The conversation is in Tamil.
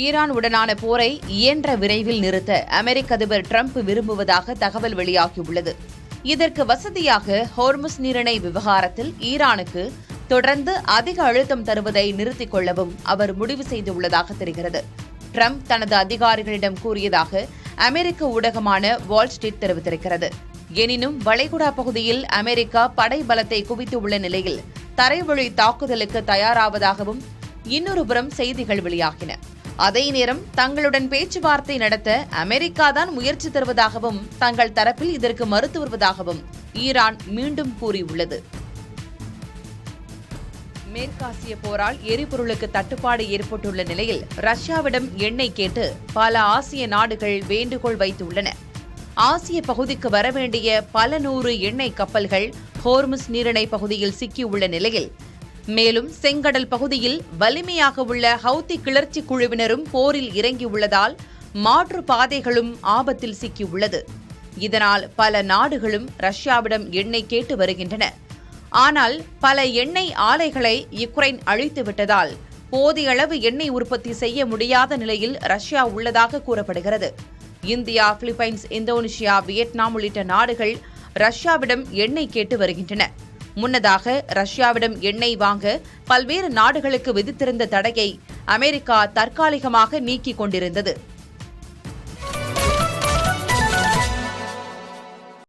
ஈரான் உடனான போரை இயன்ற விரைவில் நிறுத்த அமெரிக்க அதிபர் டிரம்ப் விரும்புவதாக தகவல் வெளியாகியுள்ளது. இதற்கு வசதியாக ஹோர்முஸ் நீரிணை விவகாரத்தில் ஈரானுக்கு தொடர்ந்து அதிக அழுத்தம் தருவதை நிறுத்திக் கொள்ளவும் அவர் முடிவு செய்துள்ளதாக தெரிகிறது. டிரம்ப் தனது அதிகாரிகளிடம் கூறியதாக அமெரிக்க ஊடகமான வால் ஸ்ட்ரீட் தெரிவித்திருக்கிறது. எனினும் வளைகுடா பகுதியில் அமெரிக்கா படை பலத்தை குவித்துள்ள நிலையில் தரைவழி தாக்குதலுக்கு தயாராவதாகவும் இன்னொருபுறம் செய்திகள் வெளியாகின. அதே நேரம் தங்களுடன் பேச்சுவார்த்தை நடத்த அமெரிக்காதான் முயற்சி தருவதாகவும் தங்கள் தரப்பில் இதற்கு மறுத்து வருவதாகவும் ஈரான் மீண்டும் கூறியுள்ளது. மேற்காசிய போரால் எரிபொருளுக்கு தட்டுப்பாடு ஏற்பட்டுள்ள நிலையில் ரஷ்யாவிடம் எண்ணெய் கேட்டு பல ஆசிய நாடுகள் வேண்டுகோள் வைத்துள்ளன. ஆசிய பகுதிக்கு வரவேண்டிய பல நூறு எண்ணெய் கப்பல்கள் ஹோர்முஸ் நீரிணை பகுதியில் சிக்கியுள்ள நிலையில் மேலும் செங்கடல் பகுதியில் வலிமையாக உள்ள ஹவுத்தி கிளர்ச்சி குழுவினரும் போரில் இறங்கியுள்ளதால் மாற்று பாதைகளும் ஆபத்தில் சிக்கியுள்ளது. இதனால் பல நாடுகளும் ரஷ்யாவிடம் எண்ணெய் கேட்டு வருகின்றன. ஆனால் பல எண்ணெய் ஆலைகளை யுக்ரைன் அழித்துவிட்டதால் போதிய அளவு எண்ணெய் உற்பத்தி செய்ய முடியாத நிலையில் ரஷ்யா உள்ளதாக கூறப்படுகிறது. இந்தியா, பிலிப்பைன்ஸ், இந்தோனேஷியா, வியட்நாம் உள்ளிட்ட நாடுகள் ரஷ்யாவிடம் எண்ணெய் கேட்டு வருகின்றன. முன்னதாக ரஷ்யாவிடம் எண்ணெய் வாங்க பல்வேறு நாடுகளுக்கு விதித்திருந்த தடையை அமெரிக்கா தற்காலிகமாக நீக்கிக் கொண்டிருந்தது.